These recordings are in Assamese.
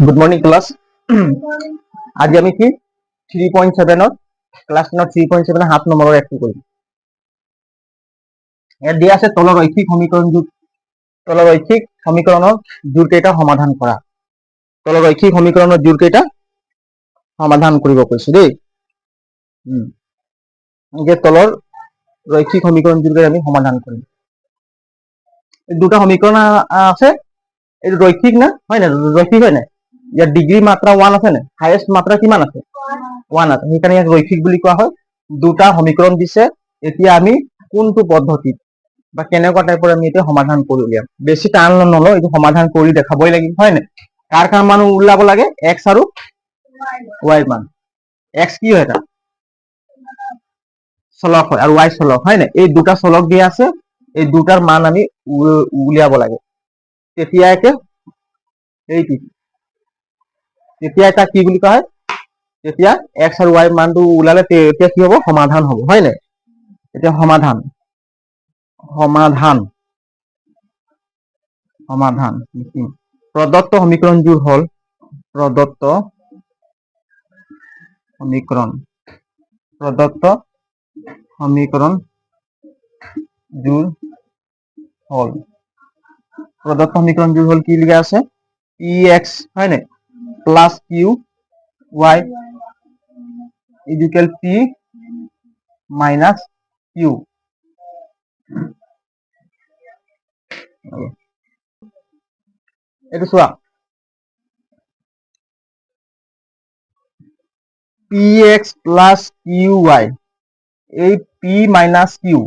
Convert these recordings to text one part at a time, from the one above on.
Good morning class. আজি আমি কি 3.7 ক্লাস 3.7 হাফ নম্বৰৰ একটো কৰিম। ইয়াত দিয়া আছে তলৰ ৰৈখিক সমীকৰণৰ জোৰ কেইটা সমাধান কৰা। তলৰ ৰৈখিক সমীকৰণৰ জোৰ কেইটা সমাধান কৰিব কৈছো দেই। যে তলৰ ৰৈখিক সমীকৰণ জোৰ আমি সমাধান কৰিম। দুটা সমীকৰণ আছে, এই ৰৈখিক না হয় না, ৰৈখিক হয় না, ইয়াৰ ডিগ্ৰী মাত্ৰা 1 আছে না, হাইয়েস্ট মাত্ৰা কিমান আছে 1 আছে, সেইকাৰণে ইয়াক ৰৈখিক বুলি কোৱা হয়। দুটা সমীকৰণ দিছে, এতিয়া আমি কোনটো পদ্ধতিত বা কেনেকুৱা টাইপৰ আমি এতিয়া সমাধান কৰি উলিয়াম। বেছি টান নলওঁ, এইটো সমাধান কৰি দেখাবই লাগিব হয় না। কাৰ মান ওলাব লাগে, x আৰু y মান। x কি হয়, এটা চলক হয় আৰু y চলক হয় না। এই দুটা চলক দিয়া আছে, এই দুটাৰ মান আমি উলিয়াব লাগে। তেতিয়াকে এইটো তেতিয়া এটা কি বুলি কোৱা হয়, তেতিয়া x আৰু y মানটো ওলালে তেতিয়া কি হ'ব, সমাধান হ'ব হয় নাই। এতিয়া সমাধান প্ৰদত্ত সমীকৰণবোৰ হ'ল প্ৰদত্ত সমীকৰণ জোৰ হ'ল কি লিখা আছে, px হয় নাই plus Q y equal p minus Q. এইটো চোৱা, px প্লাছ কিউ y, এই p মাইনাছ কিউ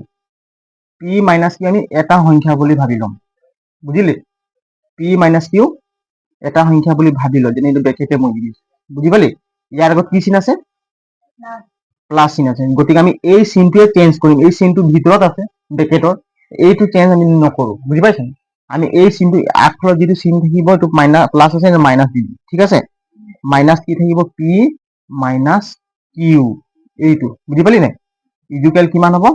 আমি এটা সংখ্যা বুলি ভাবি ল'ম, বুজিলি। p মাইনাছ কিউ এটা সংখ্যা বুলি ভাবি ল, যেনে এইটো ব্ৰেকেটে মই দিছো, বুজি পালি। ইয়াৰ আগত কি চিন আছে, প্লাছ চিন আছে, গতিকে আমি এই চিনটোৱে চেঞ্জ কৰিম। এই চিনটো ভিতৰত আছে ব্ৰেকেটৰ, এইটো চেঞ্জ আমি নকৰো, বুজি পাইছা। আমি এই চিনটো আগফালৰ যিটো চিন থাকিব, এইটো মাইনাছ প্লাছ আছে মাইনাছ দি দিম, ঠিক আছে। মাইনাছ কি থাকিব, p মাইনাছ কিউ, এইটো বুজি পালি নাই। ইকুৱেল কিমান হ'ব,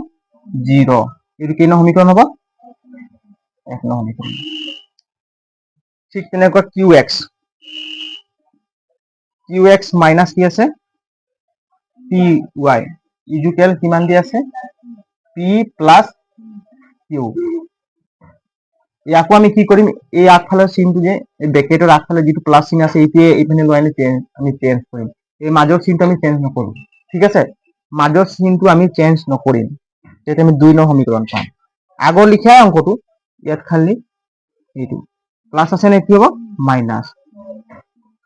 0। এইটো কেই নং সমীকৰণ হ'ব, 1 নং সমীকৰণ। ঠিক তেনেকুৱা কিউ এক্স মাইনাছ কি আছে, পি ৱাই ইকুৱেল কিমান দি আছে, পি প্লাছ কিউ। ইয়াকো আমি কি কৰিম, এই আগফালৰ চিনটো যে ব্ৰেকেটৰ আগফালে যিটো প্লাছ চিন আছে, এইটোৱে এইপিনে লৈ আনি আমি চেঞ্জ কৰিম। এই মাজৰ চিনটো আমি চেঞ্জ নকৰো, ঠিক আছে। মাজৰ চিনটো আমি চেঞ্জ নকৰিম, তেতিয়া আমি 2 নং সমীকৰণ পাম। আগৰ লিখা অংকটো ইয়াত খালি এইটো প্লাছ আছে নে, কি হ'ব minus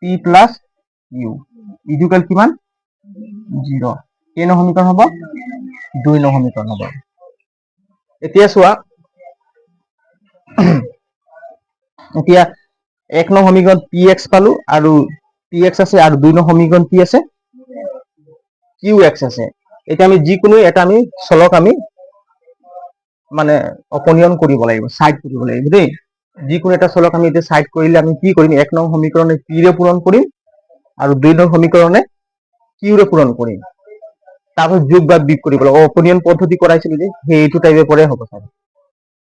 P plus U equal কিমান, 0। কেই নং সমীকৰণ হ'ব, 2 নং সমীকৰণ হ'ব। এতিয়া চোৱা, এতিয়া 1 নং সমীকৰণ px পালো, আৰু px আছে, আৰু 2 নং সমীকৰণ কি আছে, qx আছে। এতিয়া আমি যিকোনো এটা আমি চলক আমি মানে অপনিয়ন কৰিব লাগিব, সাইড কৰিব লাগিব দেই। যিকোনো এটা চলক আমি এতিয়া সাইড কৰিলে আমি কি কৰিম, 1 নং সমীকৰণে p ৰে পূৰণ কৰিম, আৰু 2 নং সমীকৰণে q ৰে পূৰণ কৰিম। তাৰপিছত যোগ বা বিয়োগ কৰিব লাগিব। অপনিয়ন পদ্ধতি কৰাইছিলো যে, সেইটো টাইপে পৰে হ'ব চাগে।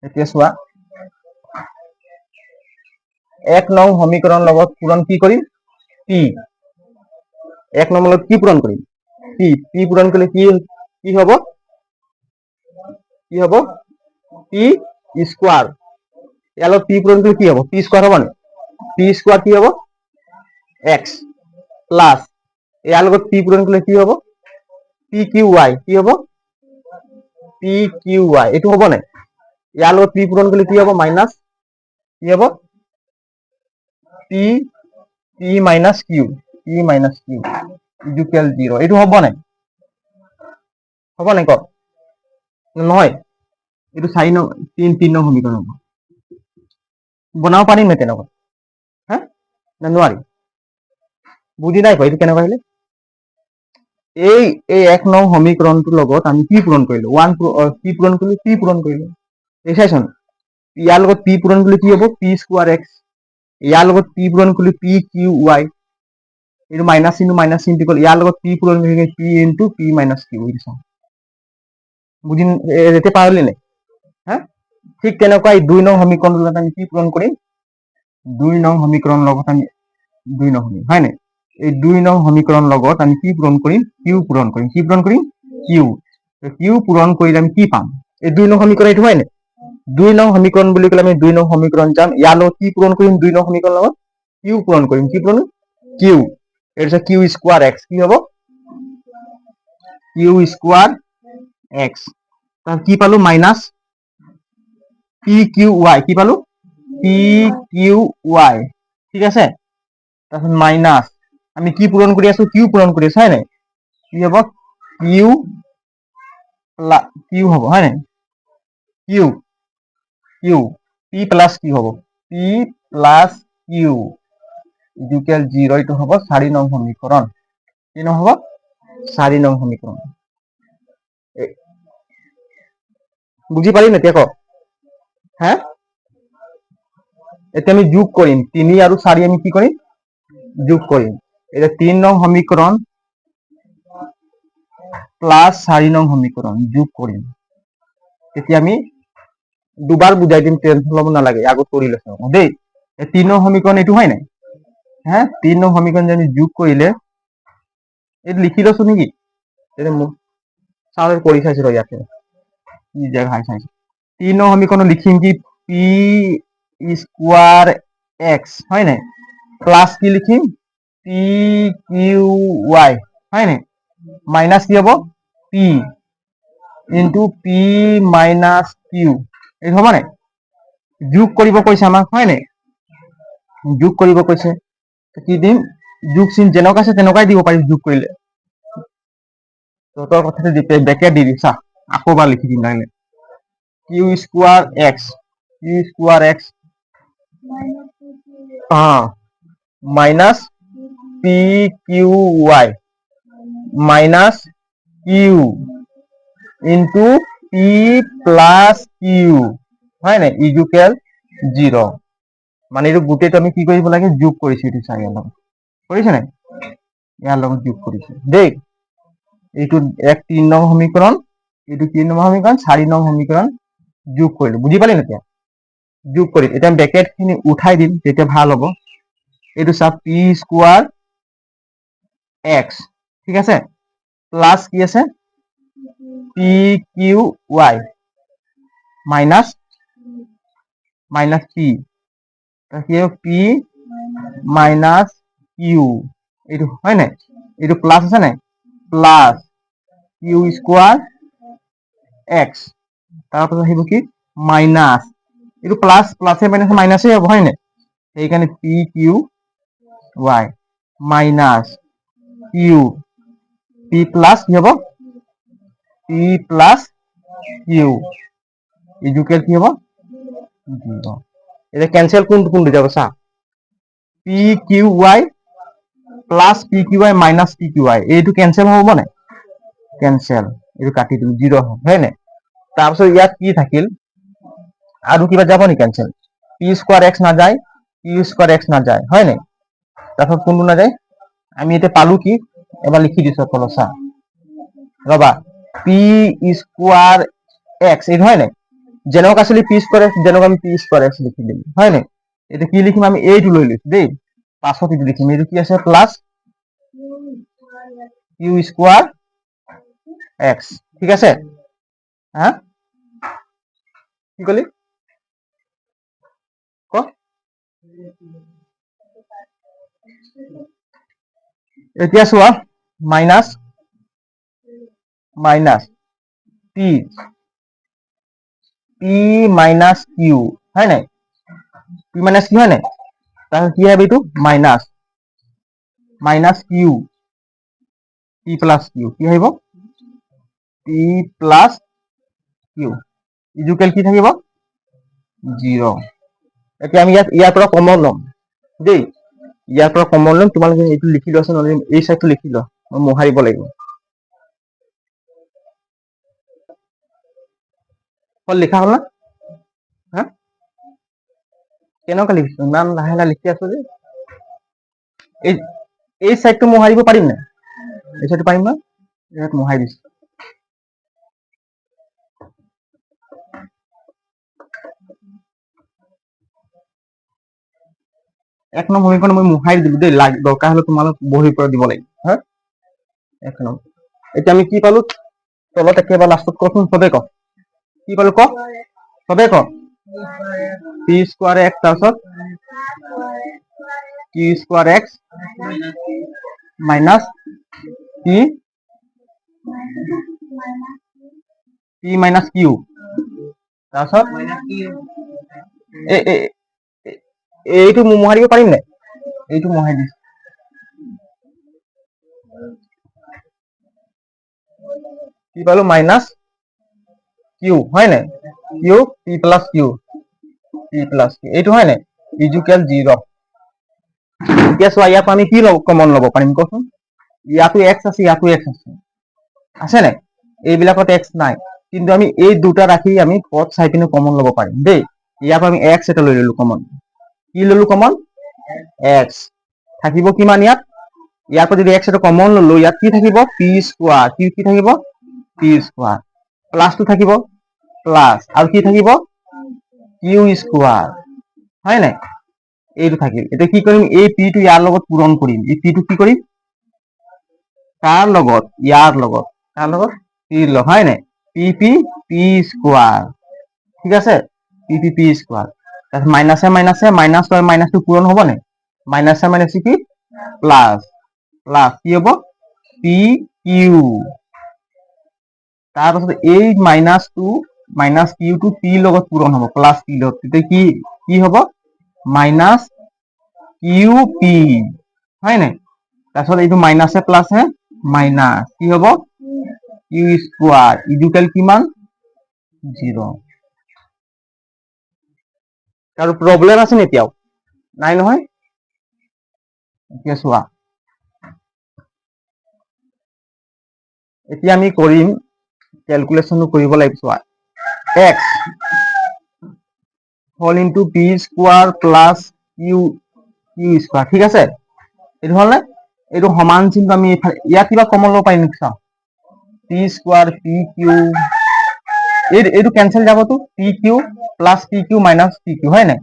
এতিয়া চোৱা, 1 নং সমীকৰণ লগত পূৰণ কি কৰিম, p। 1 নং লগত কি পূৰণ কৰিম, p পূৰণ কৰিলে কি হ'ব, p স্কোৱাৰ। ইয়াৰ লগত p পূৰণ কৰিলে কি হ'ব, p স্কোৱাৰ হ'ব নে, p স্কোৱাৰ কি হ'ব, x প্লাছ ইয়াৰ লগত p পূৰণ কৰিলে কি হ'ব, p কিউ y, কি হ'ব p কিউ y, এইটো হ'ব নে। ইয়াৰ লগত p পূৰণ কৰিলে কি হ'ব, মাইনাছ কি হ'ব, p মাইনাছ কিউ ইকুৱেল 0। এইটো হ'ব নাই, হ'ব নাই কওক, নহয় এইটো 3 নং সমীকৰণ হ'ব। বনাব পাৰিম নে তেনেকুৱা, হা না নোৱাৰি, বুজি নাই পোৱা এইটো কেনেকুৱা আহিলে। এই 1 নং সমীকৰণটোৰ লগত আমি কি পূৰণ কৰিলো, p পূৰণ কৰিলো, দেখাইছোন। ইয়াৰ লগত p পূৰণ কৰিলে কি হ'ব, p স্কোৱাৰ x। ইয়াৰ লগত p পূৰণ কৰিলে p কিউ y, এইটো মাইনাছ চিনটো গ'ল। ইয়াৰ লগত p পূৰণ কৰিলে p into p minus Q. বুজি এতিয়া পাহৰিলি নাই, হা। ঠিক তেনেকুৱা এই 2 নং সমীকৰণৰ লগত আমি কি পূৰণ কৰিম, 2 নং সমীকৰণৰ লগত আমি 2 নং সমীকৰণ হয় নাই এই 2 নং সমীকৰণ লগত আমি কি পূৰণ কৰিম কিউ পূৰণ কৰিম কিউ পূৰণ কৰিলে আমি কি পাম এই 2 নং সমীকৰণ এইটো হয় নাই 2 নং সমীকৰণ বুলি ক'লে আমি 2 নং সমীকৰণ যাম ইয়াৰ লগত কি পূৰণ কৰিম 2 নং সমীকৰণ লগত কিউ পূৰণ কৰিম কি পূৰণ কিউ এটা কিউ স্কয়ার x কি হ'ব কিউ স্কয়ার x তার কি পালো মাইনাস পি কিউ ওয়াই কি পালো পি কিউ ওয়াই ঠিক আছে তারপর মাইনাস আমি কি পূরণ কৰি আছো কিউ পূৰণ কৰি আছো হয় নাই কি হ'ব কিউ কিউ হ'ব হয় নাই Q Q P plus Q হ'ব পি প্লাস কিউ ইকুয়াল 0 এইটো হ'ব 4 নং সমীকরণ কি নং হ'ব 4 নং সমীকরণ বুঝি পারি না দেখো হ্যাঁ এতিয়া আমি যোগ কৰিম 3 আৰু 4 আমি কি কৰিম যোগ কৰিম এটা 3 নং সমীকৰণ প্লাস 4 নং সমীকৰণ যোগ কৰিম তেতিয়া আমি দুবাৰ বুজাই দিম টেনশন লব নালাগে আগত কৰি লৈছো দেই 3 নং সমীকরণ এইটো হয় নাই হ্যাঁ 3 নং সমীকরণ যে আমি যোগ কৰিলে এইটো লিখি লৈছো নেকি এটা চালৰ কৰি চাইছো ৰ ইয়াতে কি জায়গা হাই চাইছো 3 নং সমীকরণ লিখিম কি পি স্কয়ার এক্স হয় নাই প্লাস কি লিখিম পি কিউ ওয়াই হয় নাই মাইনাস কি হব P into P minus Q এই হ'ব নাই যোগ কৰিব কৈছে আমাক হয় নাই যোগ কৰিব কৈছে কি দিম যোগ চিন যেনেকুৱা আছে তেনেকুৱাই দিব পাৰিম যোগ কৰিলে তহঁতৰ কথাটো বেকে দি দিম চা আকৌ এবাৰ লিখি দিম লাগিলে Q square X minus P Q Y minus Q into P plus Q হয় নাই ইকুয়াল 0 মানে এইটো গোটেইটো আমি কি কৰিব লাগে যোগ কৰিছো এইটো চাই অলপ কৰিছে নাই ইয়াৰ লগত যোগ কৰিছো দেই এইটো 3 নং সমীকৰণ এইটো 3 নং সমীকৰণ 4 নং সমীকৰণ যোগ কৰিলো বুজি পালি না এতিয়া যোগ কৰি এতিয়া ব্ৰেকেট খিনি উঠাই দিম তেতিয়া ভাল হ'ব এইটো সব পি স্কয়ার এক্স ঠিক আছে প্লাস কি আছে P Q Y minus P P minus Q এইটো হয় নাই এইটো প্লাস আছে নাই প্লাস কিউ স্কয়ার এক্স তারপর আহিব কি মাইনাস এইটো প্লাস প্লাসে মাইনাসে মাইনাসে হ'ব হয় নাই সেইকাৰণে P Q Y minus Q P plus কি হ'ব পি প্লাস কিউ ইকুয়াল কি হ'ব 0 এটা ক্যান্সেল কোনটো যাব চা P Q Y plus P Q Y minus P Q Y এইটো ক্যান্সেল হ'ব নাই ক্যান্সেল এইটো কাটি দিম 0 হয় নাই তাৰপিছত ইয়াত কি থাকিল আৰু কিবা যাব নি ক্যান্সেল পি স্কয়ার এক্স না যায় কিউ স্কয়ার এক্স না যায় হয় নাই তারপর কোনটো না যায় আমি এটা পালু কি এবার লিখি দিছো তলত চা ৰবা পি স্কয়াৰ এক্স এই হয় নাই যেনেকুৱা আছিল পি স্কয়াৰ এক্স যেনেকুৱা আমি পি স্কয়ার এক্স লিখি দিম হয় নাই এটা কি লিখিম আমি এইটো লৈ লৈছো দেই পাছত এইটো লিখিম এইটো কি আছে প্লাস কিউ স্কয়ার এক্স ঠিক আছে হ্যাঁ কি কলি ক এতিয়া চোৱা মাইনাস পি মাইনাস কিউ হয় নাই পি মাইনাস কিউ হয় নাই তাহলে কি হবে এইটো minus Q P plus Q কি হইব পি প্লাস কিউ ইকুয়াল কি থাকিব 0 এতিয়া আমি ইয়াৰ পৰা কমন লম দেই ইয়াৰ পৰা কমন লম তোমালোকে এইটো লিখি লোৱা নহলে এই সাইডটো লিখি লোৱা মই মোহাৰিব লাগিব লিখা হল না হা কেনেকুৱা লিখিছো ইমান লাহে লাহে লিখি আছো যে এই সাইডটো মোহাৰিব পাৰিম না এই সাইডটো পাৰিম না ইয়াত মোহাৰি দিছো এক নম্বৰ সমীকৰণ মই মুহাই দিলো দেই, দৰকাৰ হলে তোমালোক বহিৰ পৰা দিব লাগিব হা। এক নম্বৰ এতিয়া আমি কি পালো তলত একেবাৰে লাষ্টত কচোন চবে ক কি পালো ক চবে ক পি স্কোৱাৰ এক্স তাৰপিছত q square x minus p p minus q তাৰপিছত এইটো মোহাই দিব পাৰিম নাই এইটো মোহাই দিছো কি পালো মাইনাছ কিউ হয় নাই কিউ পি প্লাছ কিউ এইটো হয় নাই ইজুকেল 0 এতিয়া চোৱা ইয়াত আমি কি কমন ল'ব পাৰিম কচোন ইয়াতো এক্স আছে ইয়াতো এক্স আছে নাই এইবিলাকত এক্স নাই কিন্তু আমি এই দুটা ৰাখি আমি পদ চাই পিনে কমন ল'ব পাৰিম দেই ইয়াৰ পৰা আমি এক্স এটা লৈ ললো কমন কি ললো কমন এক্স থাকিব কিমান ইয়াৰ পৰা যদি এক্স এটা কমন ললো ইয়াত কি থাকিব পি স্কোৱাৰ কি থাকিব পি স্কোৱাৰ প্লাছটো থাকিব প্লাছ আৰু কি থাকিব কিউ স্কোৱাৰ হয় নাই এইটো থাকিল এতিয়া কি কৰিম এই পি টো ইয়াৰ লগত পূৰণ কৰিম এই পি টো কি কৰিম কাৰ লগত ইয়াৰ লগত পি হয় নাই পি স্কোৱাৰ ঠিক আছে পি স্কোৱাৰ তাৰপিছত মাইনাছে মাইনাছটো পূৰণ হ'ব নাই মাইনাছে কি প্লাছ কি হ'ব পি কিউ তাৰপাছত এই মাইনাছ কিউটো পি লগত পূৰণ হ'ব প্লাছ পি লগত তেতিয়া কি হ'ব মাইনাছ কিউ পি হয় নাই তাৰপিছত এইটো মাইনাছে প্লাছে মাইনাছ কি হ'ব কিউ স্কোৱাৰ ইকুৱেল কিমান 0 আৰু প্ৰব্লেম আছে নে এতিয়াও নাই নহয় এতিয়া চোৱা এতিয়া আমি কৰিম ক্যালকুলেশন কৰিব লাগিব চোৱা x whole into p square plus q square ঠিক আছে এইটো হ'ল নে এইটো সমান চিনটো আমি ইয়াত কিবা কমন ল'ব পাৰিম নেকি চাওঁ পি স্কোৱাৰ পি কিউ এইটো কেনসেল যাবতো p q plus p q minus p q হয় নাই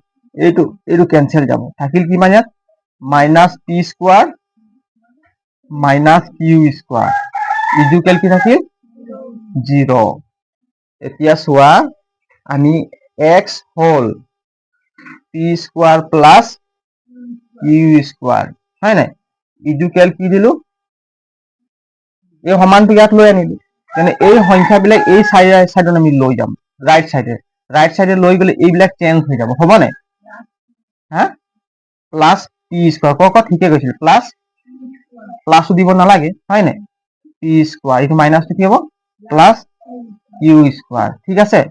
এইটো কেনসেল যাব থাকিল কিমান ইয়াত minus p square minus q square equal কি থাকিল 0 এতিয়া চোৱা আমি x whole p square plus q square হয় নাই ইকুৱেল কি দিলো এই সমানটো ইয়াত লৈ আনিলো তেনে এই সংখ্যাবিলাক এই সাইডত আমি লৈ যাম ৰাইট সাইডে লৈ গলে এইবিলাক চেঞ্জ হৈ যাব হ'ব নাই হা প্লাছ পি স্কোৱাৰ ক ঠিকে কৈছিল প্লাছটো দিব নালাগে হয় নাই পি স্কোৱাৰ এইটো মাইনাছটো কি হ'ব প্লাছ কিউ স্কোৱাৰ ঠিক আছে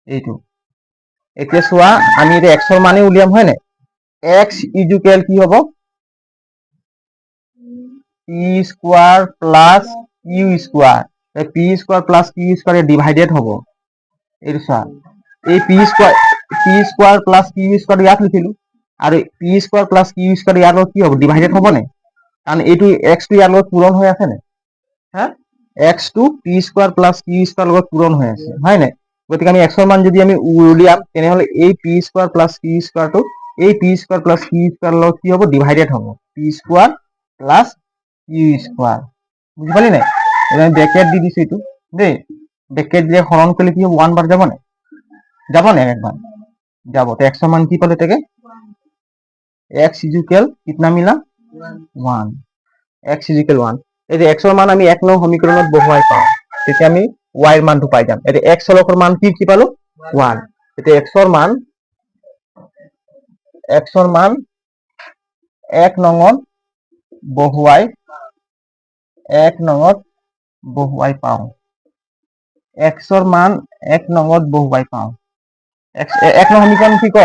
এইটো এতিয়া চোৱা আমি এতিয়া এক্সৰ মানে উলিয়াম হয় নাই এক্স ইকুৱেল কি হ'ব p square plus q square p square plus q square divided হ'ব এইটো চোৱা এই p square plus q square ইয়াত লিখিলো আৰু p square plus q square ইয়াৰ লগত কি হ'ব ডিভাইডেড হ'ব নাই কাৰণ এইটো এক্সটো ইয়াৰ লগত পূৰণ হৈ আছে নাই হা এক্সটো p square plus q square লগত পূৰণ হৈ আছে হয় নাই গতিকে আমি এক্সৰ মান যদি আমি উলিয়াম তেনেহ'লে এই পি স্কোৱাৰ প্লাছ কিউ স্কোৱাৰটো এই p square plus q square লগত কি হ'ব ডিভাইডেড হ'ব p square plus q square বুজি পালি নাই এতিয়া আমি ব্ৰেকেট দি দিছো এইটো দেই ব্ৰেকেট দিয়ে হৰণ কৰিলে কি হ'ব 1 বাৰ যাব নাই একবাৰ যাব তো এক্সৰ মান কি পালে তাকে x ইকুৱেল কিতনা মিলা 1 x ইকুৱেল 1 এই এক্সৰ মান আমি 1 নং সমীকৰণত বহুৱাই পাওঁ তেতিয়া আমি y ৰ মানটো পাই যাম এতিয়া x হলকৰ মান কি পালো 1 এতিয়া x ৰ মান 1 নঙত বহুৱাই 1 নঙত বহুৱাই পাওঁ x ৰ মান 1 নঙত বহুৱাই পাওঁ এক নং সমীকৰণ কি ক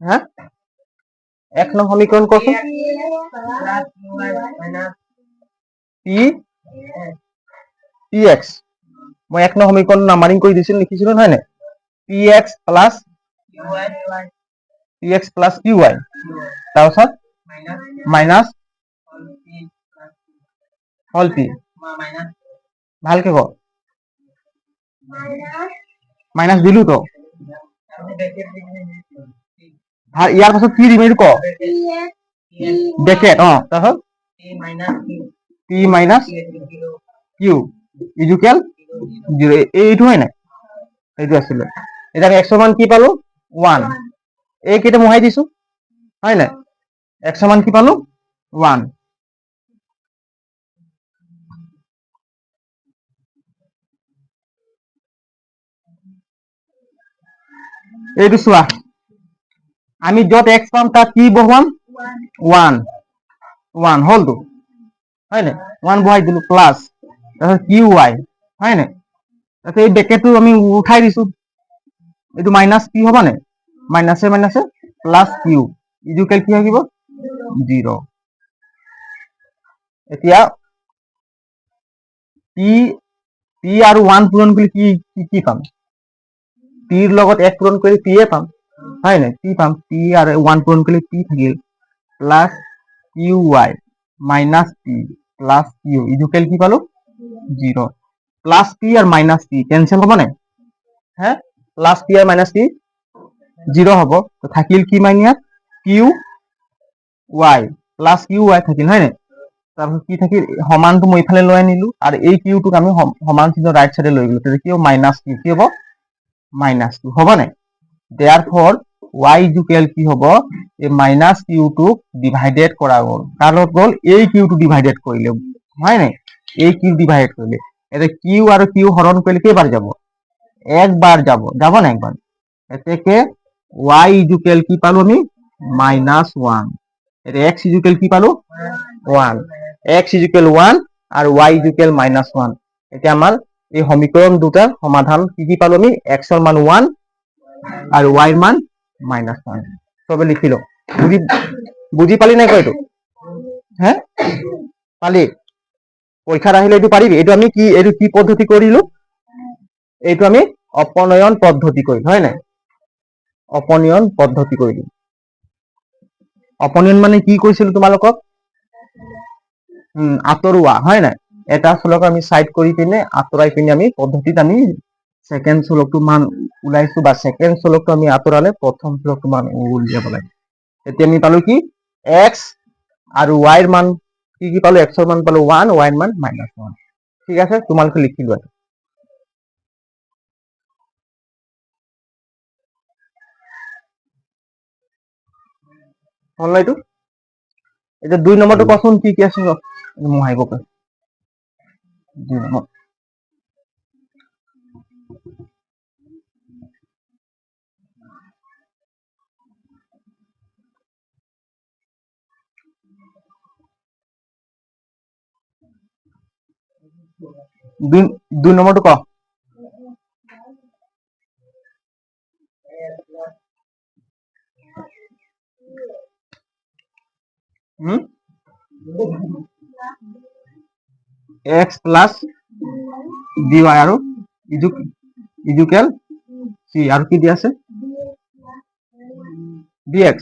হা 1 নং সমীকৰণ কচোন পি এক্স মই 1 নং সমীকৰণ নাম্বাৰিং কৰি দিছিল লিখিছিলো নহয় নে p x plus q y তাৰপিছত মাইনাছ হল পি ভালকে ক মাইনাছ দিলো তো ইয়াৰ পাছত কি দিম এইটো ক ব্ৰেকেট তাৰপাছত পি মাইনাছ কিউ ইজুকেল 0 এইটো হয় নাই এইটো আছিলে এতিয়া আমি এক্সৰ মান কি পালো 1 এই কেইটা মোহাই দিছো হয় নাই এক্সৰ মান কি পালো 1 এইটো চোৱা আমি য'ত এক্স পাম তাত কি বহুৱাম 1 1 হলটো হয় নাই 1 বহাই দিলো প্লাছ তাৰপিছত কিউ ৱাই হয় নাই তাৰপিছত এই ব্ৰেকেটটো আমি উঠাই দিছো এইটো মাইনাছ কি হ'ব নে মাইনাছে মাইনাছে প্লাছ কিউ ইজুকেল কি থাকিব 0 এতিয়া পি পি আৰু 1 পূৰণ কৰি কি পাম পিৰ লগত 1 পূৰণ কৰি পিয়ে পাম হয় নাই পি পাম পি আৰু 1 পূৰণ কৰি পি থাকিল plus q y minus P plus q equal কি পালো 0 প্লাছ পি আৰু মাইনাছ পি কেনচেল হ'ব নাই হে প্লাছ পি আৰু মাইনাছ পি 0 হ'ব তো থাকিল কি minus q y plus q y থাকিল হয় নাই তাৰপিছত কি থাকিল সমানটো মই ইফালে লৈ আনিলো আৰু এই কিউটোক আমি সমান চিহ্ন ৰাইট সাইডে লৈ গলো তেতিয়া কি হ'ব মাইনাছ কিউ কি হ'ব মাইনাছ কিউ হ'ব নাই therefore y ইকুৱেল কি হ'ব এই মাইনাছ কিউটোক ডিভাইডেড কৰা গ'ল কাৰ লগত গ'ল এই কিউটো ডিভাইডেড কৰিলে হয় নাই এই কিউ ডিভাইড কৰিলে এটা কিউ আৰু কিউ হৰণ কৰিলে কেইবাৰ যাব একবাৰ যাব না একবাৰ এতেকে y ইকুৱেল কি পালো আমি -1 এটা x ইকুৱেল কি পালো 1 x ইকুৱেল 1 আৰু y ইকুৱেল -1 এতিয়া আমাৰ এই সমীকৰণ দুটাৰ সমাধান কি পালো আমি x ৰ মান 1 আৰু y ৰ মান -1 সবে লিখি লো বুজি পালি নাই কয়টো হে পালি পৰীক্ষাত আহিলে এইটো পাৰিবি এইটো কি পদ্ধতি কৰিলো এইটো আমি অপনয়ন পদ্ধতি কৰিলো হয় নাই অপনয়ন পদ্ধতি কৰিলো অপনয়ন মানে কি কৈছিল তোমালোকক আঁতৰোৱা হয় নাই এটা চলক আমি সাইড কৰি পিনে আঁতৰাই পিনে আমি পদ্ধতিত আমি সেকেন্ড চলকটো মান উলাইছো বা সেকেন্ড চলকটো আমি আঁতৰালে প্ৰথম চলকটো মান উলিয়াব লাগে এতিয়া আমি পালো কি x আৰু y ৰ মান কি পালো x ৰ মান পালো 1 y ৰ মান -1 ঠিক আছে তোমালোকে লিখি লোৱা হ'ল এইটো এটা 2 নম্বৰটো কোৱাচোন কি আছে মোহাইব কয় 2 নম্বৰ দুই নম্বৰটো ক x প্লাস dy আৰু ইজুকেল c আৰু কি দি আছে dx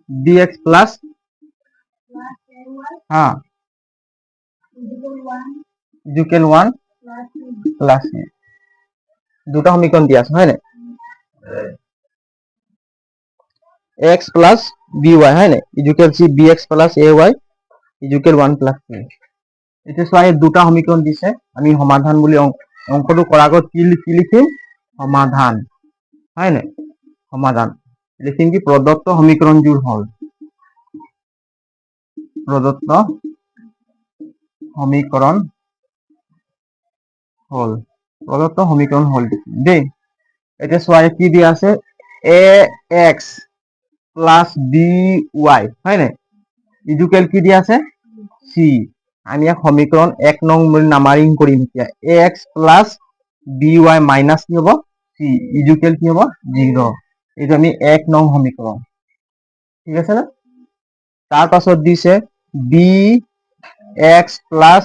dx plus equal 1 plus c দুটা সমীকরণ দিয়া আছে হয় না x প্লাস by হয় না equal c bx plus ay equal 1 plus c এটা চোৱা এই দুটা সমীকৰণ দিছে আমি সমাধান বুলি অঙ্কটো কৰাৰ আগত কি লিখিম সমাধান হয় না সমাধান লিখিম কি প্ৰদত্ত সমীকৰণজোৰ হল প্ৰদত্ত সমীকৰণ হল দেই এতিয়া চোৱা কি দিয়া আছে ax প্লাস by হয় না ইজুকেল কি দিয়া আছে c আমি এক সমীকরণ 1 নং নাম্বারিং কৰিম এতিয়া ax প্লাস by মাইনাস কি হ'ব c ইজুকেল কি হ'ব 0 এইটো আমি 1 নং সমীকরণ ঠিক আছে না তার পাছত দিছে bx প্লাস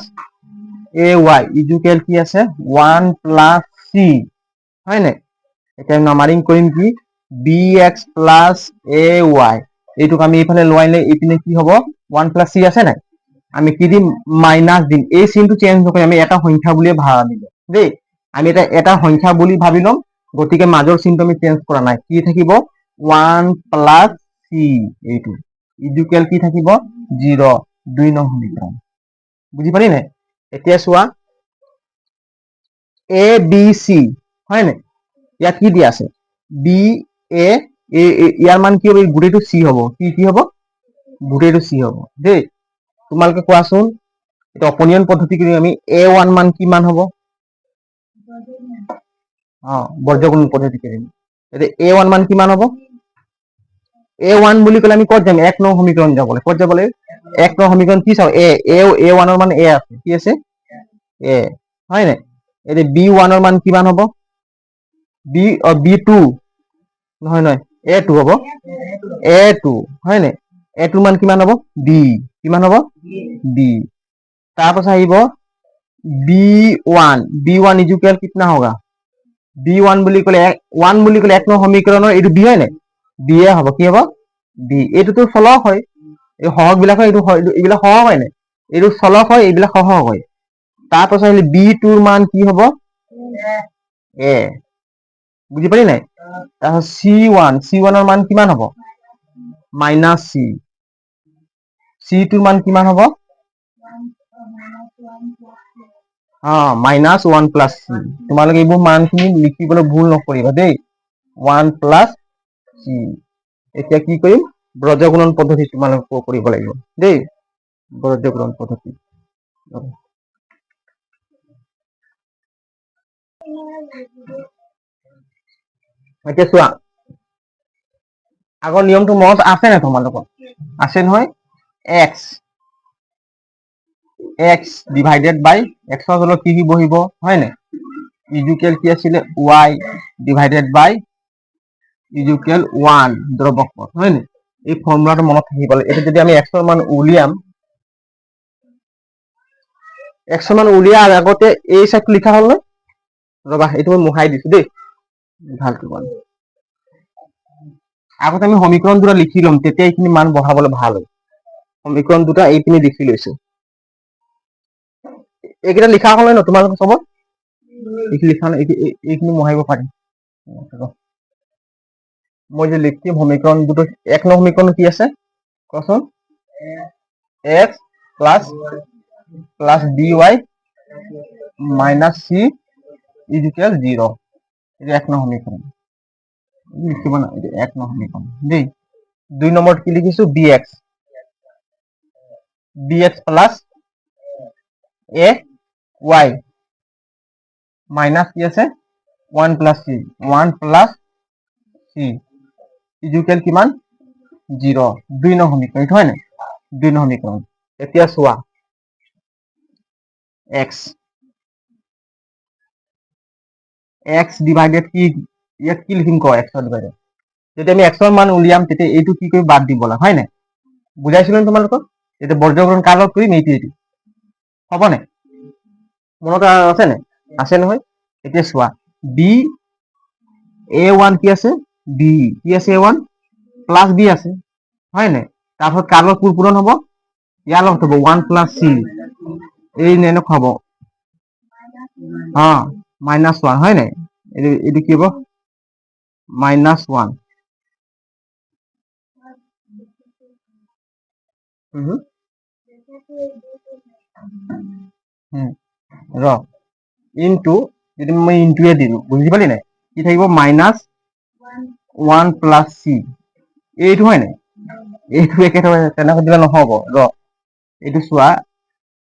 ay ইজুকেল কি আছে 1 প্লাস c হয় না এটা নাম্বারিং কৰিম কি bx প্লাস ay এইটুক আমি এইফালে লইলে ইপিনে কি হ'ব 1 প্লাস c আছে না আমি কি দিম মাইনাস দিম এই চিনটো চেঞ্জ নকৰি আমি এটা সংখ্যা বুলি ভাবি দিম দেই আমি এটা সংখ্যা বুলি ভাবি লম গতিকে মাজৰ চিনটো আমি চেঞ্জ কৰা নাই কি থাকিব 1 প্লাস সি এইটো ইকুৱেল কি থাকিব 0 2 নং সমীকৰণ বুজি পালি নাই এতিয়া চোৱা এ বি সি হয় নাই ইয়াত কি দিয়া আছে বি এ ইয়াৰ মান কি হ'ব গোটেইটো সি হ'ব কি হ'ব গোটেইটো সি হ'ব দেই তোমালোকে কোৱাচোন এটা অপনিয়ন পদ্ধতি কৰি আমি a1 মান কি মান হ'ব বৰ্জগুণন পদ্ধতি কৰিম এতিয়া a1 মান কিমান হ'ব a1 বুলি ক'লে আমি ক'ত যাম 1 নং সমীকৰণ যাব লাগে ক'ত যাব লাগে 1 নং সমীকৰণ কি চাও a1 ৰ মান a আছে কি আছে a হয় নাই এতিয়া b1 ৰ মান কিমান হ'ব b2 নহয় a2 হ'ব a2 হয় নাই a2 মান কিমান হ'ব b কিমান হ'ব b তাৰপাছত আহিব b1 इक्वल कितना होगा b1 বুলি ক'লে 1 বুলি ক'লে 1 নং সমীকৰণৰ এইটো b হয় নাই b এ হ'ব কি হ'ব b এইটোতো চলক হয় এই সহগ বিলাক হয় এইবিলাক সহগ হয় নাই এইটো চলক হয় এইবিলাক সহগ হয় তাৰপাছত আহিলে b2 ৰ মান কি হ'ব a বুজি পালি নাই তাৰপাছত c1 ৰ মান কিমান হ'ব মাইনাছ c2 ৰ মান কিমান হ'ব -1 প্লাস c তোমালোকে এইবোৰ মানখিনি লিখিবলৈ ভুল নকৰিবা দেই 1 প্লাস c এতিয়া কি কৰিম ব্ৰজগুণন পদ্ধতি তোমালোকে কৰিব লাগিব দেই ব্ৰজগুণন পদ্ধতি এতিয়া চোৱা আগৰ নিয়মটো মনত আছে না তোমালোকৰ আছে নহয় x ডিভাইডেড বাই x ৰ তলত কি বহিব হয় নাই ইকুৱেল কি আছিলে y ডিভাইডেড বাই ইকুৱেল 1 দ্ৰৱক হয় নাই এই ফৰ্মুলাটো মনত থাকিব লাগে এটা যদি আমি x ৰ মান উলিয়াম x ৰ মান উলিয়াৰ আগতে এই সাইডটো লিখা হ'ল ন ৰবা এইটো মই মুহাই দিছো দেই ভালকৈ বল আগতে আমি সমীকৰণ দুটা লিখি লম তেতিয়া এইখিনি মান বহাবলৈ ভাল হয় সমীকৰণ দুটা এইখিনি লিখি লৈছো এইকেইটা লিখা হ'ল ন তোমালোকৰ চবত এইখিনি লিখা এইখিনি মুহাইব পাৰিম মই যে লিখিম সমীকৰণ দুটো 1 নং সমীকৰণ কি আছে কোৱাচোন x plus dy minus c equal 0 এটা 1 নং সমীকৰণ লিখিব না এটা 1 নং সমীকৰণ দেই 2 নম্বৰত কি লিখিছো bx plus a y minus কি আছে 1 প্লাস c ইকুৱেল কিমান 0 2 নং সমীকৰণ এইটো হয় নাই 2 নং সমীকৰণ এতিয়া চোৱা x ডিভাইডেড কি ইয়াত কি লিখিম ক x ডিভাইডেড যদি আমি x ৰ মান উলিয়াম তেতিয়া এইটো কি কৰি বাদ দিব লাগে হয় নাই বুজাইছিলো তোমালোকক এটা বৰ্গকৰণ কাৰ লগত কৰিম এইটো হ'ব নাই মনত আছে নহয় এতিয়া চোৱা b a1 কি আছে b কি আছে a1 প্লাস b আছে হয় নাই তাৰপিছত কাৰ লগত পূৰণ হ'ব ইয়াৰ লগত হ'ব 1 প্লাস c এই নেনক হ'ব -1 হয় নাই এইটো কি হ'ব -1 ৰ ইনটু যদি মই ইনটুয়ে দিলো বুজি পালি নাই কি থাকিব -1 প্লাস c এইটো হয় নাই এইটো একেটা তেনেকৈ দিলে নহ'ব ৰ এইটো চোৱা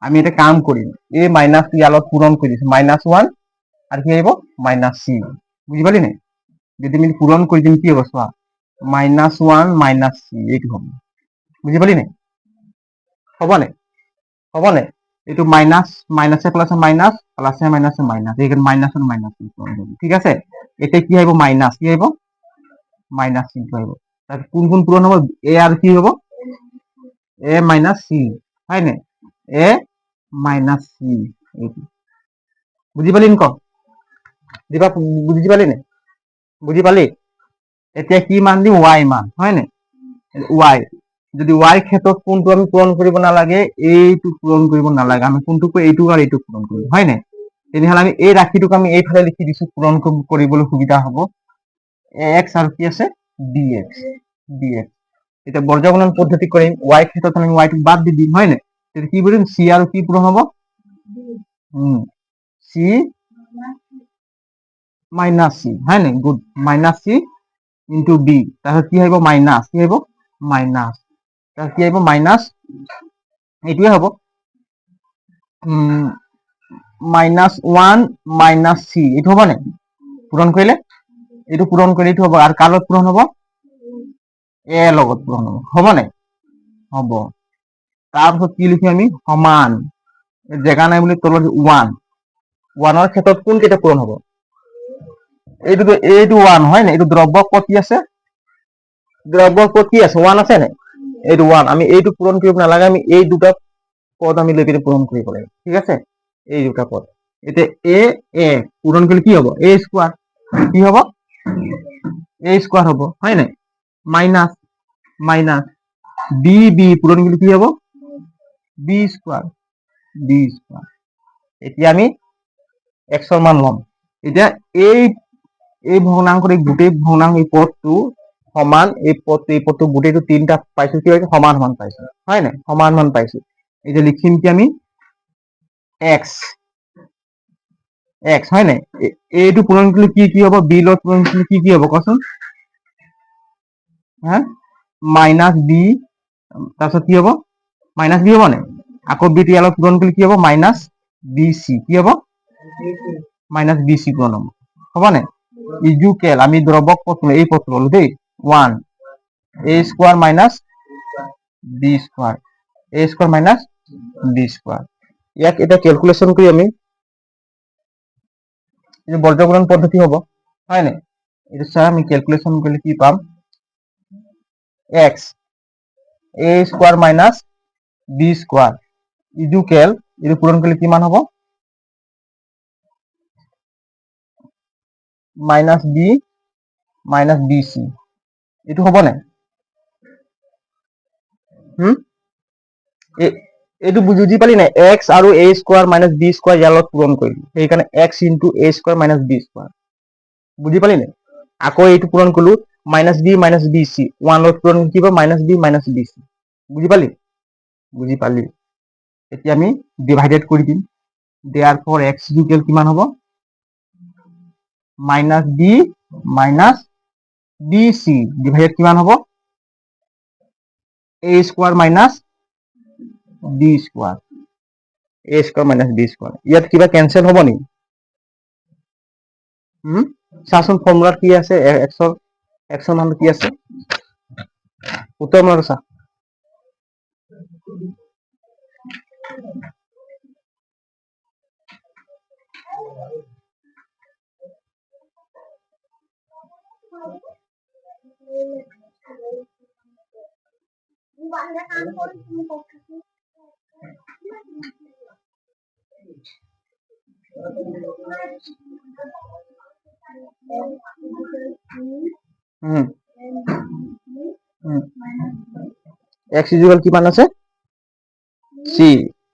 আমি এটা কাম কৰিম এই মাইনাস ইয়াৰ লগত পূৰণ কৰি দিছো -1 আৰু কি আহিব -c বুজি পালি নাই যদি আমি পূৰণ কৰি দিম কি হ'ব চোৱা -1 - c এইটো হ'ব বুজি পালি নাই হ'ব নাই এইটো মাইনাসে প্লাসে মাইনাস প্লাসে মাইনাসে মাইনাস এইখানে মাইনাস আর মাইনাস ঠিক আছে এটা কি আহিব মাইনাস কি আহিব মাইনাস চিহ্ন আহিব তার কোন পূরণ হবে এ আর কি হবে এ মাইনাস সি হয় না এ মাইনাস সি বুঝি পালি ক দিবা বুঝি পালি না বুঝি পালি এতিয়া কি মান দিম y মান হয় না y যদি y ক্ষেত্ৰত কোনটো আমি পূৰণ কৰিব নালাগে এইটো পূৰণ কৰিব নালাগে আমি কোনটো এইটো আৰু এইটো পূৰণ কৰিম হয় নাই তেনেহলে আমি এই ৰাশিটোক আমি এইফালে লিখি দিছো পূৰণ কৰিবলৈ সুবিধা হ'ব x আৰু কি আছে dx dx এতিয়া বৰ্গগুণন পদ্ধতি কৰিম y ক্ষেত্ৰত আমি y টো বাদ দি দিম হয় নাই তেতিয়া কি কৰিম c আৰু কি পূৰণ হ'ব c মাইনাছ c হয় নাই good minus c into d তাৰপিছত কি আহিব মাইনাছ কি আহিব মাইনাছ তাৰপিছত কি আহিব মাইনাছ এইটোৱে হ'ব মাইনাছ 1 মাইনাছ c এইটো হ'ব নাই পূৰণ কৰিলে এইটো পূৰণ কৰি এইটো হ'ব আৰু কাৰ লগত পূৰণ হ'ব a লগত পূৰণ হ'ব নাই হ'ব তাৰপিছত কি লিখিম আমি সমান জেগা নাই বুলি তলত 1 ৰ ক্ষেত্ৰত কোন কেইটা পূৰণ হ'ব এইটো 1 হয় নাই এইটো দ্ৰব্যক পদ কি আছে দ্ৰব্যক পদ কি আছে 1 আছে নাই এইটো 1 আমি এইটো পূৰণ কৰিব নালাগে আমি এই দুটা পদ আমি লৈ পিনে পূৰণ কৰিব লাগিব ঠিক আছে এই দুটা পদ এতিয়া a পূৰণ কৰিলে কি হ'ব a স্কোয়াৰ কি হ'ব a স্কোয়াৰ হ'ব হয় নাই মাইনাছ মাইনাছ b পূৰণ কৰিলে কি হ'ব b স্কোয়াৰ এতিয়া আমি x ৰ মান ল'ম এতিয়া এই ভগ্নাংশৰ এই গোটেই ভগ্নাংশ এই পদটো সমান এই পদটো গোটেইটো তিনিটা পাইছো কি হৈছে সমান সমান পাইছো হয় নাই সমান সমান পাইছো এতিয়া লিখিম কি আমি x হয় নাই এইটো পূৰণ কৰিলে কি হ'ব b লগত পূৰণ কৰিলে কি হ'ব কোৱাচোন হা মাইনাছ b তাৰপিছত কি হ'ব মাইনাছ b হ'ব নাই আকৌ b টো ইয়াত পূৰণ কৰিলে কি হ'ব মাইনাছ bc কি হ'ব মাইনাছ bc পূৰণ হ'ব নাই ইজুকেল আমি দ্ৰৱক পদ এই পদ ললো দেই 1 a square minus b square a square minus b square ইয়াক এটা ক্যালকুলেশন কৰি আমি এই বৰ্গগুণন পদ্ধতি হ'ব হয় নাই এটা চাই আমি ক্যালকুলেশন কৰিলে কি পাম x a square minus b square equal এটা পূৰণ কৰিলে কিমান হ'ব মাইনাস b মাইনাস bc এইটো হ'ব নাই এইটো বুজি পালি নাই x আৰু a square minus b square ইয়াৰ লগত পূৰণ কৰিলো সেইকাৰণে x into a square minus b square বুজি পালি নাই আকৌ এইটো পূৰণ কৰিলো মাইনাস b মাইনাস bc 1 লগত পূৰণ কি হ'ব মাইনাস b মাইনাস bc বুজি পালি এতিয়া আমি ডিভাইডেড কৰি দিম therefore x ইকুৱেল কিমান হ'ব minus b minus bc divided কিমান হ'ব a square minus b square a square minus b square ইয়াত কিবা কেনসেল হ'ব নি চাচোন ফৰ্মুলাত কি আছে x ৰ মান কি আছে উত্তৰ মান চা x ইকুয়াল কিমান আছে c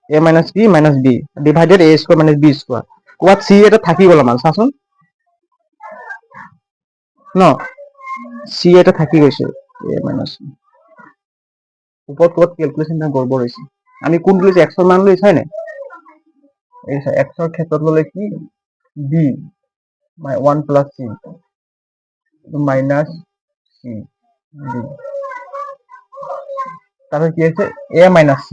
a minus b minus b divided a square minus b square কোৱাত c এটা থাকি গ'ল আমাৰ চাচোন ন c এটা থাকি গৈছে a minus b ওপৰত কোৱাত ক্যালকুলেশন না গড়বড় হৈছে আমি কোনটো লৈছে x ৰ মান লৈছে হয় নাই এই x ৰ ক্ষেত্ৰত ললে কি b 1 plus c minus c তাহলে কি আছে a minus c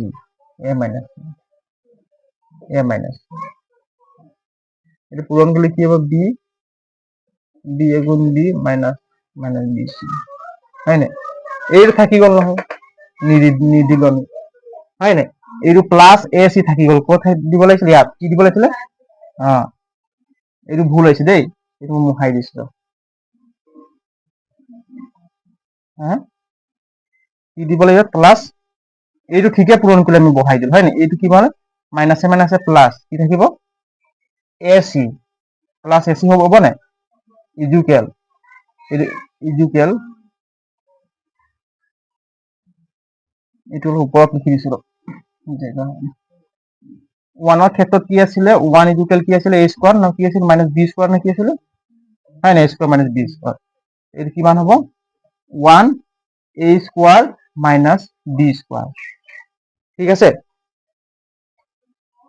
এটা পূরণ করলে কি হবে b গুণ b minus bc হয় না এর থাকি গল নহয় নিদিল হয় না এইটো প্লাস ac থাকি গল কোথায় দিব লাগিছিল ইয়াত কি দিব লাগিছিল এইটো ভুল হৈছে দেই এইটো মুহাই দিছিল কি দিব লাগিব প্লাস এইটো ঠিকে পূৰণ কৰিলে আমি বহাই দিল হয় না এইটো কি মানে মাইনাসে মাইনাসে প্লাস কি থাকিব ac প্লাস ac হ'ব না ইজুকেল এইটো ওপৰত লিখি দিছিল 1 ৰ ক্ষেত্ৰত কি আছিল 1 ইজুকেল কি আছিল a স্কয়ার না কি আছিল মাইনাস b স্কয়ার না কি আছিল হয় না a square minus b square এর কিমান হ'ব 1a square minus b square. ঠিক আছে,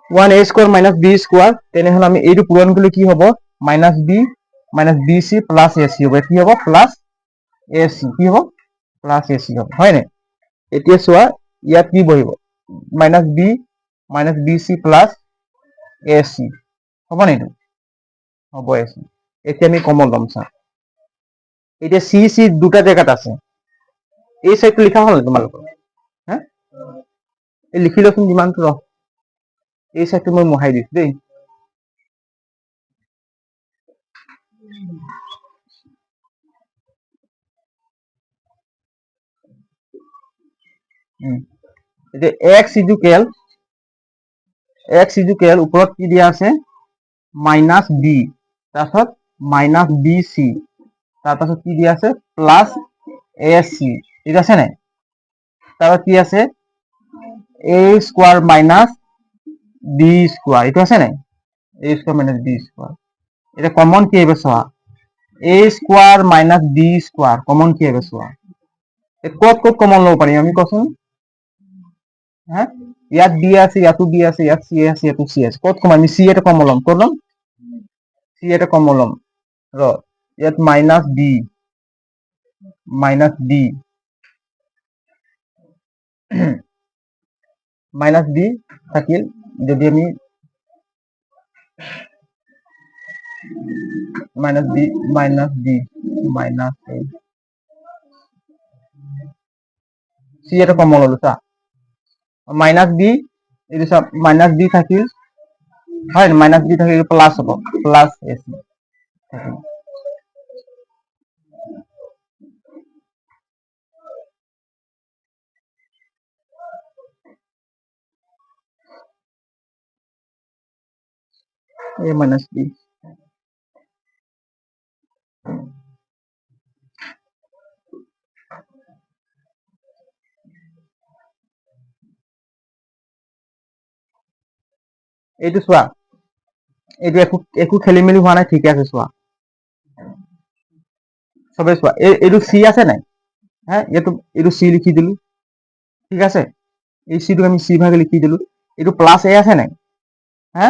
1a square minus b square, তেনেহলে আমি এইটো পূৰণ কৰিলে কি হ'ব, মাইনাস bc প্লাস ac হ'ব। কি হ'ব, প্লাস ac, কি হ'ব, প্লাস ac হ'ব, হয় নাই? এতিয়া চোৱা ইয়াত কি বহিব, মাইনাস bc প্লাস ac হ'ব নে? এইটো হ'ব ac। এতিয়া আমি কমন ল'ম, চা এতিয়া c দুটা জেগাত আছে, এই সাইডটো লিখা হ'ল তোমালোকৰ, হা এই লিখি লচোন যিমানটো ৰহ, এই সাইডটো মই মোহাই দিছো দেই। এতিয়া x ইজুকেল ওপৰত কি দিয়া আছে, মাইনাস b, তাৰপাছত মাইনাস bc, তাৰপাছত কি দিয়া আছে, প্লাস ac, ঠিক আছে নাই? তাৰপাছত কি আছে, a square minus b square, এইটো আছে নাই, a square minus b square. এটা কমন কি আহিব চোৱা, a square minus b square common কি আহিব চোৱা, ক'ত ক'ত কমন ল'ব পাৰিম আমি কচোন, হা ইয়াত b আছে, ইয়াতো b আছে, ইয়াত c আছে, ইয়াতো c আছে, ক'ত কম, আমি c এটা কমন ল'ম, ক'ত ল'ম, c এটা কমন ল'ম, ৰ ইয়াত মাইনাস b মাইনাস b থাকিল, যদি আমি মাইনাস b মাইনাস c এটা কমন ল'লো, চা মাইনাস b, এইটো চা মাইনাস b থাকিল, হয় মাইনাস b থাকিল, প্লাস হ'ব, প্লাস ac থাকিল। a minus b, এইটো চোৱা, এইটো একো খেলি মেলি হোৱা নাই, ঠিকে আছে, চোৱা চবে চোৱা, এইটো c আছে নাই, হা এইটো c লিখি দিলো, ঠিক আছে, এই c টোক আমি c ভাগে লিখি দিলো, এইটো প্লাস a আছে নাই, হা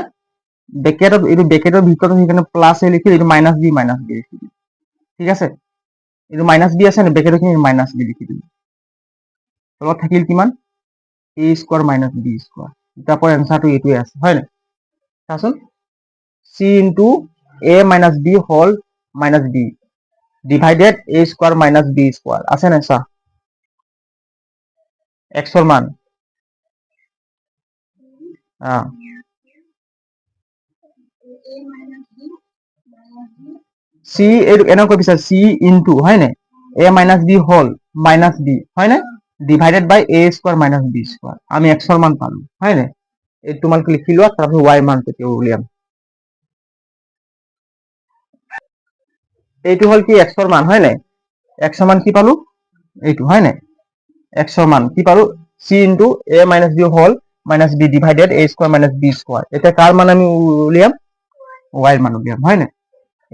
এইটো ব্ৰেকেটৰ ভিতৰত সেইকাৰণে প্লাস a লিখি, এইটো মাইনাস b লিখি দিলো, ঠিক আছে, এইটো মাইনাস b আছে নাই, ব্ৰেকেটৰ খিনি মাইনাস b লিখি দিলো, তলত থাকিল কিমান, a square minus b square, তাৰপৰ এনসাৰটো এইটোৱে আছে, হয় নাই? চাচোন c into a minus b whole minus b divided a square minus b square, আছে নাই চা, এক্সৰ মান, c এইটো এনেকৈ কৈছা, c ইনটু, হয় নাই, a minus b whole minus b, হয় নাই, divided by a square minus b square, আমি এক্সৰ মান পালো, হয় নাই? এই তোমালোকে লিখি লোৱা, তাৰপিছত y মান তেতিয়া উলিয়াম। এইটো হল কি এক্সৰ মান, হয় নাই, এক্সৰ মান কি পালো, এইটো, হয় নাই, এক্সৰ মান কি পালো, c into a minus b whole minus b divided a square minus b square, এতিয়া কাৰ মান আমি উলিয়াম, y মান উলিয়াম, হয় নাই?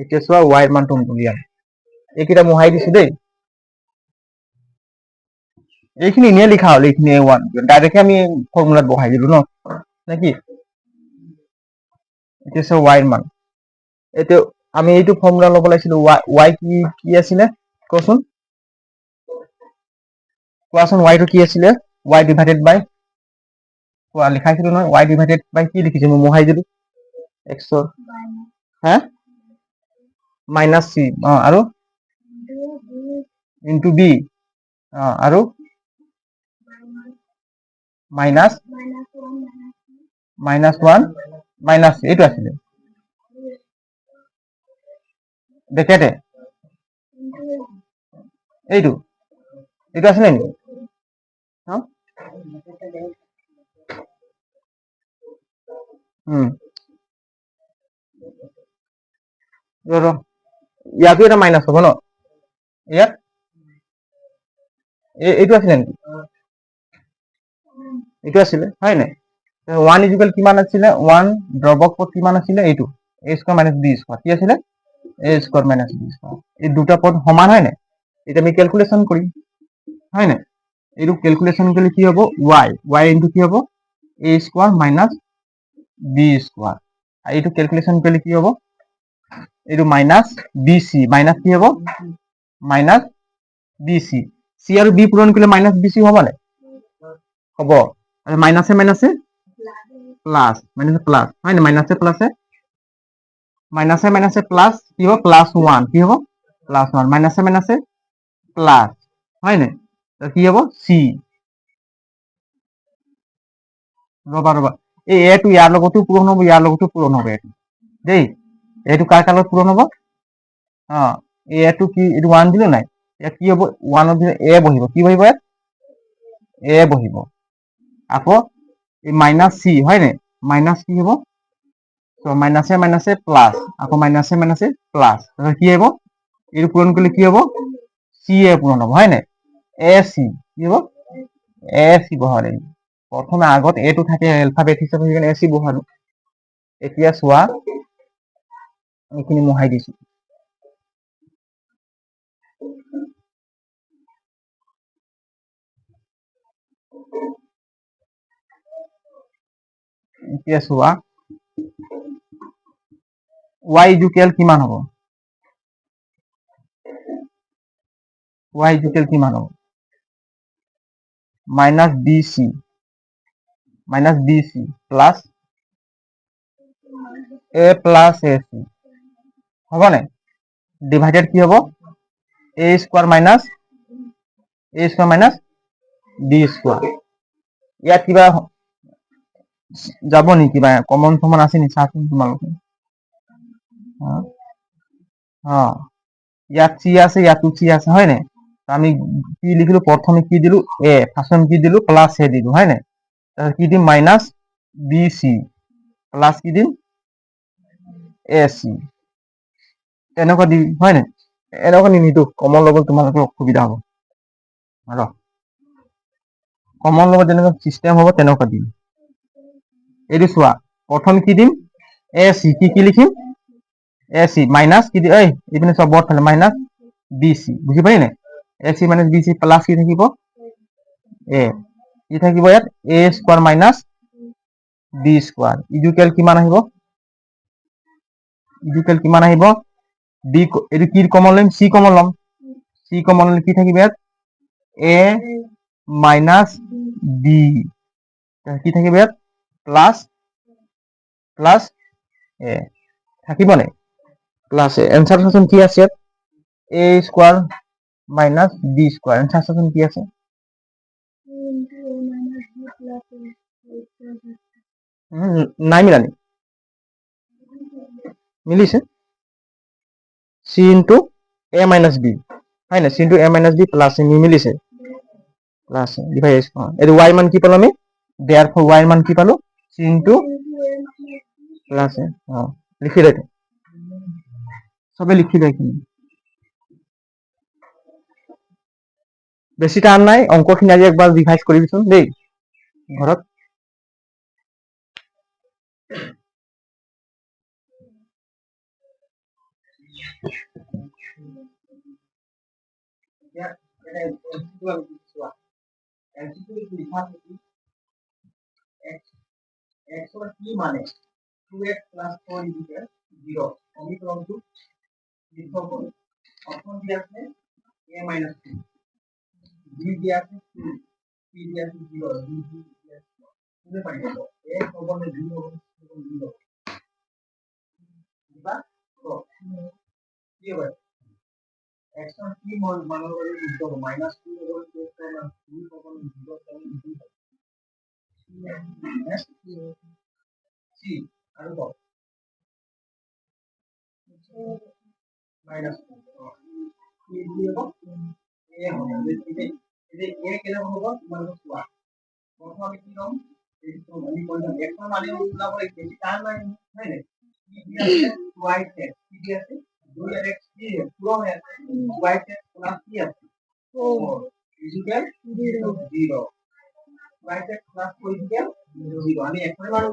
এতিয়া চোৱা y মানটো উলিয়াম, এইকেইটা মোহাই দিছো দেই, এইখিনি এনেই লিখা হ'ল, এইখিনি a1 ডাইৰেক্ট আমি ফৰ্মুলাত বহাই দিলো ন, নেকি? এতিয়া চোৱা y মান, এতিয়া আমি এইটো ফৰ্মুলা ল'ব লাগিছিল, y কি আছিলে কোৱাচোন, y টো কি আছিলে, y ডিভাইডেড বাই, লিখাইছিলো নহয়, y ডিভাইডেড বাই কি লিখিছো, মই মোহাই দিলো, এক্সৰ, হা মাইনাস c, আৰু ইনটু b, আৰু মাইনাস ওৱান মাইনাস, এইটো আছিলে ব্ৰেকেটে, এইটো আছিলে নেকি, ইয়াতো এটা মাইনাস হ'ব ন, ইয়াত এইটো আছিলে নেকি, এইটো আছিলে, হয় নাই? ওৱান ইজুকেল কিমান আছিলে, ওৱান দ্ৰৱক কিমান আছিলে, এইটো a square minus b square, কি আছিলে, a square minus b square, এই দুটা পদ সমান, হয় নাই? এটা আমি ক্যালকুলেশন করি হয় না এইটো ক্যালকুলেশন করলে কি হবো y ইনটু কি হবো a square minus b square আর এইটো ক্যালকুলেশন করলে কি হবো এইটো মাইনাস bc মাইনাস কি হবো মাইনাস bc c আর b পূরণ করলে মাইনাস bc হবো না হব আর মাইনাসে মাইনাসে প্লাস মাইনাসে প্লাস হয় না মাইনাসে প্লাসে মাইনাসে মাইনাসে প্লাস কি হবো প্লাস 1 কি হবো প্লাস 1 মাইনাসে মাইনাসে প্লাস হয় না তো কি হবো সি ৰবা এই এটো ইয়াৰ লগতো পূৰণ হ'ব ইয়াৰ লগতো পূৰণ হ'ব এটো দেই এটো কাৰ কালত পূৰণ হ'ব এটো কি এটো 1 দিলো নাই ইয়াত কি হ'ব 1 ৰ দিলে এ বহিব কি বহিব ইয়াত এ বহিব আকৌ এই মাইনাস সি হয় নে মাইনাস কি হ'ব তো মাইনাসে মাইনাসে প্লাস আকৌ মাইনাসে মাইনাসে প্লাস তাহলে কি হ'ব এর পূরণ করলে কি হ'ব সি এ পূরণ হ'ব হয় নে এ সি কি হ'ব এ সি বহালে প্রথমে আগত এ টু থাকে অ্যালফাবেট হিসাবে এখানে এ সি বহালো এতিয়া চোৱা এইখিনি মোহাই দিছো এতিয়া চোৱা y ইকুয়াল কিমান হ'ব y ইকুয়াল কিমান হ'ব minus bc plus a plus ac হ'ব নাই ডিভাইডেড কি হ'ব a square minus b square ইয়াত কিবা যাব নি কিবা কমন সমান আছে নি চাচোন তোমালোকে ইয়াত চি আছে ইয়াতো চি আছে হয় নাই আমি কি লিখিলো প্রথমে কি দিলু এ ফার্স্ট কি দিলু প্লাস এ দিলু হয় নাই তাহলে কি দিম মাইনাস বিসি প্লাস কি দিম এসি এনেকুৱা দি হয় নাই এনেকুৱা নিমিটো কমন ল'ব তোমালোকৰ অসুবিধা হ'ব আৰু কমন ল'ব যেনেকুৱা চিষ্টেম হ'ব তেনেকুৱা দিম এইটো চোৱা প্ৰথম কি দিম এসি কি লিখিম এসি মাইনাস কি এই ইপিনে সব বর্ড ফেলে মাইনাস বিসি বুঝি পাই না এসি মাইনাস বিসি প্লাস কি থাকিব এ কি থাকিব ইয়াত a square minus b square equal কিমান আহিব বি এটো কি কমন লম সি কমন লম কি থাকিব ইয়াত এ মাইনাস বি কি থাকিব ইয়াত প্লাস এ থাকিব নাই প্লাস এ এনসার চাচোন কি আছে ইয়াত a square minus b square answer চাচোন কি আছে নাই মিলানি মিলিছে c into a minus b হয় না c into a minus b plus a মিলিছে প্লাস ডিভাইড এর y মান কি পালো আমি দেয়ারফর y মান কি পালো সি ইন্টু প্লাস এ লিখি রাখো সবে লিখি রাখি বেশি টান নাই অঙ্কখিনি আজি একবার রিভাইজ কৰিবিচোন দেই ঘৰত কি মানে 2x plus 4 equal 0 সমীকরণটো লিখব করি অপশন দিয়া আছে a minus 2 b দিয়া আছে 2 c দিয়া আছে 0 d দিয়া আছে বুঝতে পারিব a সমান 0 এবং 0 বা তো কি হবে x কি মানের বলে বুঝতে হবে -2 এবং 2 সমান 2 সমান 0 সমান 2 নেক্সট c আর কত মাইনাস কি দিব এ হবে এই এ কেন হবে তোমাদের সোয়া প্রথম আমি কি নাম এই তো আমি বললাম একটা মানে উল্টা করে বেশি টান নাই তাই না কি দিয়ে y x কি দিয়ে আছে 2x কি পুরো হয়ে আছে y x প্লাস কি আছে 4 equal 0 y x plus 4 equal 0 আমি একটা মানে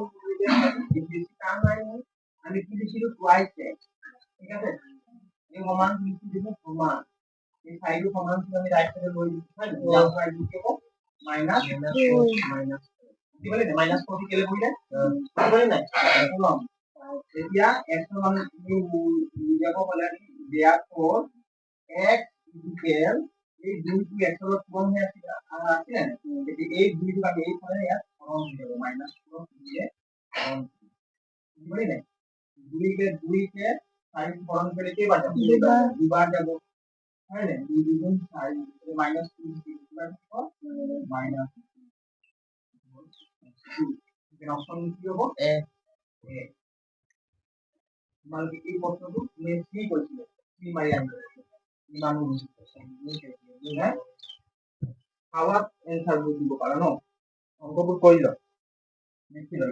বেশি টান নাই আমি কি লিখিলো y x ঠিক আছে এই সমান লিখি দিব সমান এই সাইডৰ সমানটো আমি ৰাইট সাইডে লৈ দিছো হয় নাই ইয়াৰ পৰা কি হ'ব মাইনাস মাইনাস কি বলে মাইনাস 40 কেলে বহিলে কি বলে নাই কলম এতিয়া x ৰ মান উলিয়াব হলে আমি therefore x equal এই দুইটো x ৰ কিমান হৈ আছে আছিলে এতিয়া এই দুইটো আমি এই ফালে ইয়াত সৰল হৈ যাব মাইনাস 4 দিয়ে কি বলে নাই দুইকে 4 সরল করে কেইবার যাব দুবার যাব হয় না 2 2 4 মাইনাস 2 মাইনাস এখানে অপশন কি হবে এ মানে এই প্রশ্নটো তুমি কি কইছিলে কি মারি আনবে ইমানো বুঝিছো হ্যাঁ খাওয়াত এনসার দিব পারো না অঙ্কবোৰ কৰি ল লিখি ল